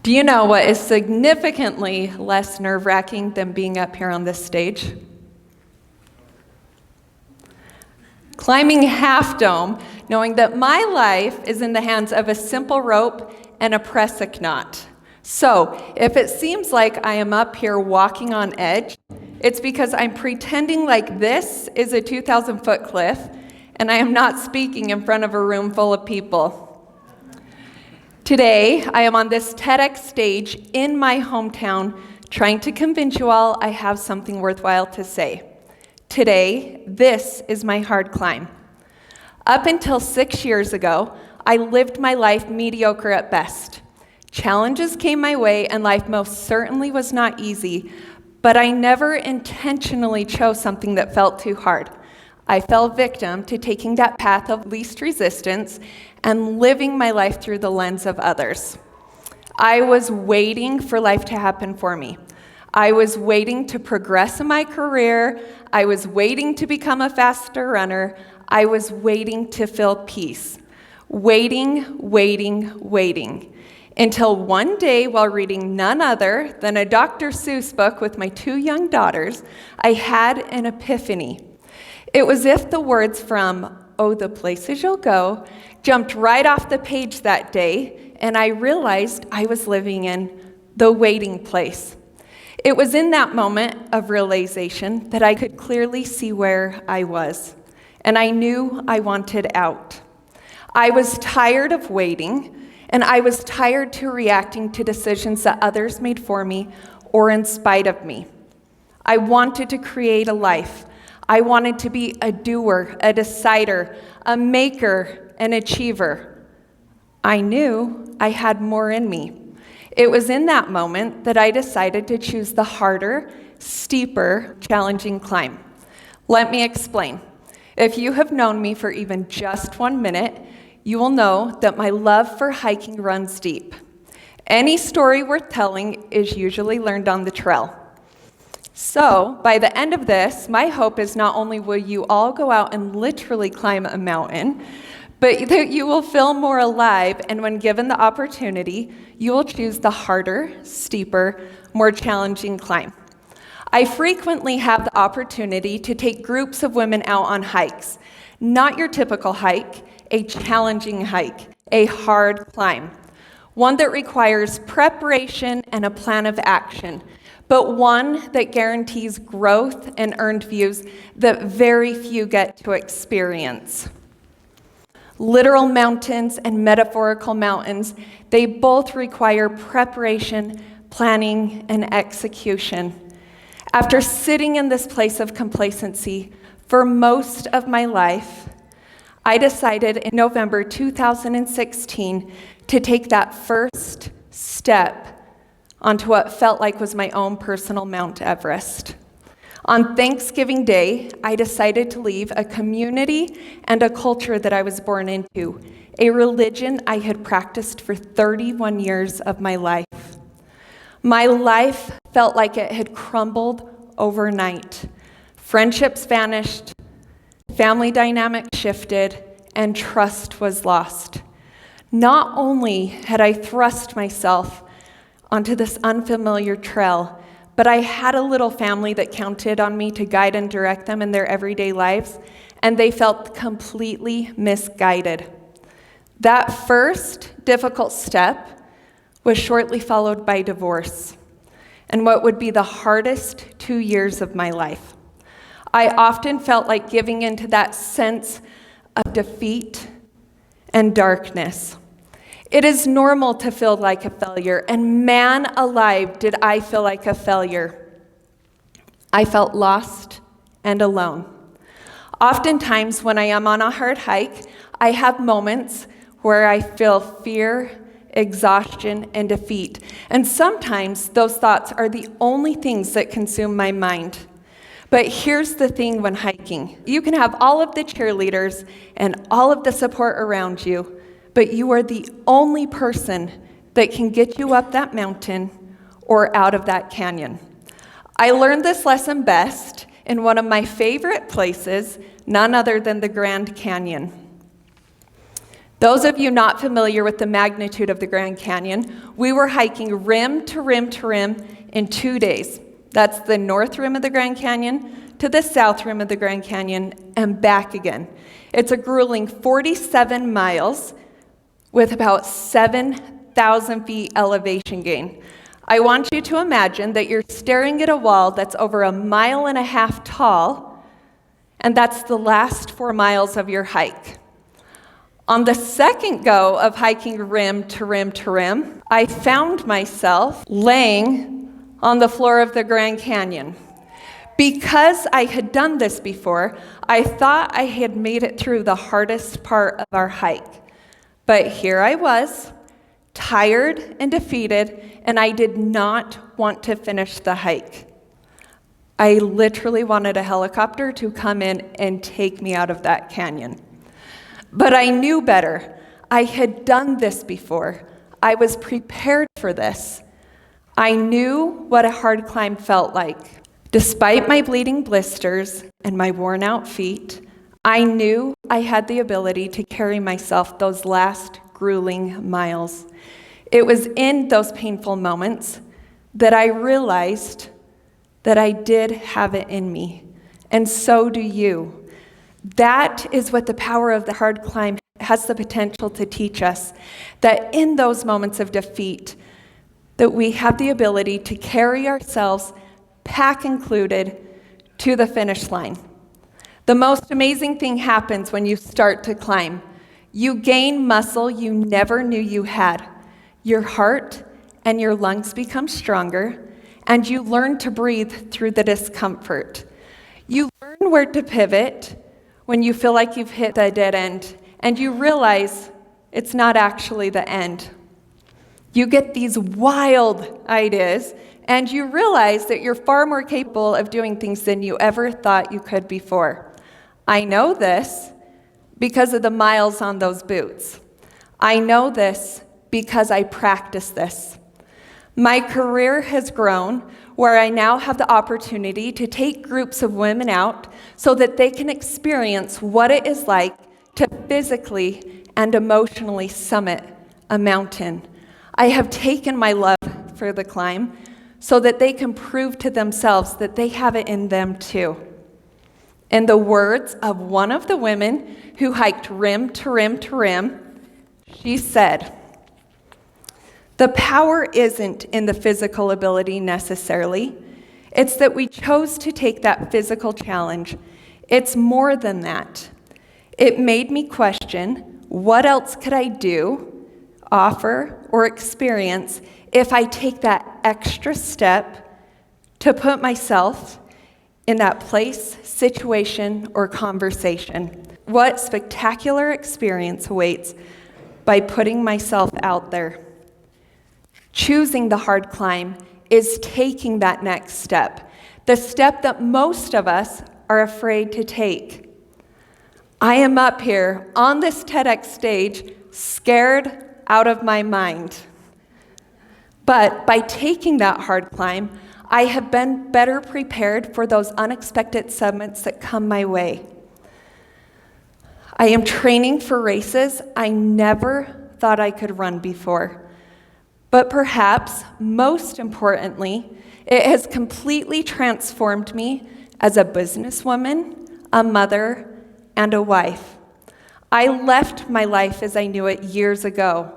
Do you know what is significantly less nerve-wracking than being up here on this stage? Climbing Half Dome, knowing that my life is in the hands of a simple rope and a pressic knot. So, if it seems like I am up here walking on edge, it's because I'm pretending like this is a 2,000-foot cliff, and I am not speaking in front of a room full of people. Today, I am on this TEDx stage in my hometown, trying to convince you all I have something worthwhile to say. Today, this is my hard climb. Up until 6 years ago, I lived my life mediocre at best. Challenges came my way, and life most certainly was not easy, but I never intentionally chose something that felt too hard. I fell victim to taking that path of least resistance and living my life through the lens of others. I was waiting for life to happen for me. I was waiting to progress in my career. I was waiting to become a faster runner. I was waiting to feel peace. Waiting. Until one day, while reading none other than a Dr. Seuss book with my 2 young daughters, I had an epiphany. It was as if the words from "Oh, the places you'll go" jumped right off the page that day, and I realized I was living in the waiting place. It was in that moment of realization that I could clearly see where I was, and I knew I wanted out. I was tired of waiting, and I was tired to reacting to decisions that others made for me or in spite of me. I wanted to create a life. I wanted to be a doer, a decider, a maker, an achiever. I knew I had more in me. It was in that moment that I decided to choose the harder, steeper, challenging climb. Let me explain. If you have known me for even just 1 minute, you will know that my love for hiking runs deep. Any story worth telling is usually learned on the trail. So, by the end of this, my hope is not only will you all go out and literally climb a mountain, but that you will feel more alive, and when given the opportunity, you will choose the harder, steeper, more challenging climb. I frequently have the opportunity to take groups of women out on hikes. Not your typical hike, a challenging hike, a hard climb. One that requires preparation and a plan of action, but one that guarantees growth and earned views that very few get to experience. Literal mountains and metaphorical mountains, they both require preparation, planning, and execution. After sitting in this place of complacency for most of my life, I decided in November 2016 to take that first step onto what felt like was my own personal Mount Everest. On Thanksgiving Day, I decided to leave a community and a culture that I was born into, a religion I had practiced for 31 years of my life. My life felt like it had crumbled overnight. Friendships vanished, family dynamics shifted, and trust was lost. Not only had I thrust myself onto this unfamiliar trail, but I had a little family that counted on me to guide and direct them in their everyday lives, and they felt completely misguided. That first difficult step was shortly followed by divorce, and what would be the hardest 2 years of my life. I often felt like giving into that sense of defeat and darkness. It is normal to feel like a failure, and man alive, did I feel like a failure. I felt lost and alone. Oftentimes, when I am on a hard hike, I have moments where I feel fear, exhaustion, and defeat. And sometimes those thoughts are the only things that consume my mind. But here's the thing when hiking. You can have all of the cheerleaders and all of the support around you, but you are the only person that can get you up that mountain or out of that canyon. I learned this lesson best in one of my favorite places, none other than the Grand Canyon. Those of you not familiar with the magnitude of the Grand Canyon, we were hiking rim to rim to rim in 2 days. That's the north rim of the Grand Canyon to the south rim of the Grand Canyon and back again. It's a grueling 47 miles with about 7,000 feet elevation gain. I want you to imagine that you're staring at a wall that's over 1.5 miles tall, and that's the last 4 miles of your hike. On the second go of hiking rim to rim to rim, I found myself laying on the floor of the Grand Canyon. Because I had done this before, I thought I had made it through the hardest part of our hike. But here I was, tired and defeated, and I did not want to finish the hike. I literally wanted a helicopter to come in and take me out of that canyon. But I knew better. I had done this before. I was prepared for this. I knew what a hard climb felt like. Despite my bleeding blisters and my worn-out feet, I knew I had the ability to carry myself those last grueling miles. It was in those painful moments that I realized that I did have it in me, and so do you. That is what the power of the hard climb has the potential to teach us, that in those moments of defeat, that we have the ability to carry ourselves, pack included, to the finish line. The most amazing thing happens when you start to climb. You gain muscle you never knew you had. Your heart and your lungs become stronger, and you learn to breathe through the discomfort. You learn where to pivot when you feel like you've hit the dead end, and you realize it's not actually the end. You get these wild ideas, and you realize that you're far more capable of doing things than you ever thought you could before. I know this because of the miles on those boots. I know this because I practice this. My career has grown where I now have the opportunity to take groups of women out so that they can experience what it is like to physically and emotionally summit a mountain. I have taken my love for the climb so that they can prove to themselves that they have it in them too. In the words of one of the women who hiked rim to rim to rim, she said, "The power isn't in the physical ability necessarily. It's that we chose to take that physical challenge. It's more than that. It made me question, what else could I do, offer, or experience if I take that extra step to put myself in that place, situation, or conversation? What spectacular experience awaits by putting myself out there?" Choosing the hard climb is taking that next step, the step that most of us are afraid to take. I am up here on this TEDx stage, scared out of my mind. But by taking that hard climb, I have been better prepared for those unexpected summits that come my way. I am training for races I never thought I could run before. But perhaps, most importantly, it has completely transformed me as a businesswoman, a mother, and a wife. I left my life as I knew it years ago.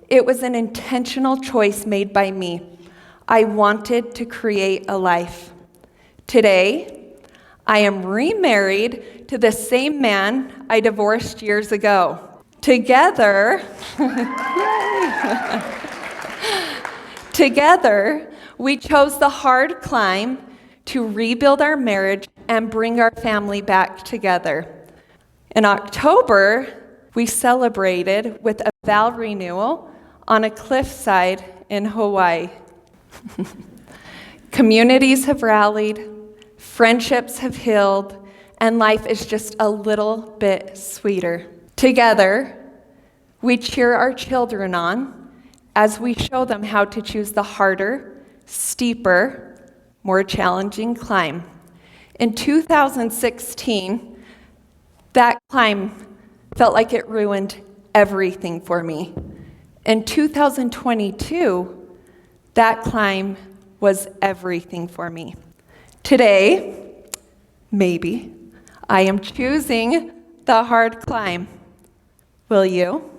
It was an intentional choice made by me. I wanted to create a life. Today, I am remarried to the same man I divorced years ago. Together, we chose the hard climb to rebuild our marriage and bring our family back together. In October, we celebrated with a vow renewal on a cliffside in Hawaii. Communities have rallied, friendships have healed, and life is just a little bit sweeter. Together, we cheer our children on as we show them how to choose the harder, steeper, more challenging climb. In 2016, that climb felt like it ruined everything for me. In 2022, that climb was everything for me. Today, maybe, I am choosing the hard climb. Will you?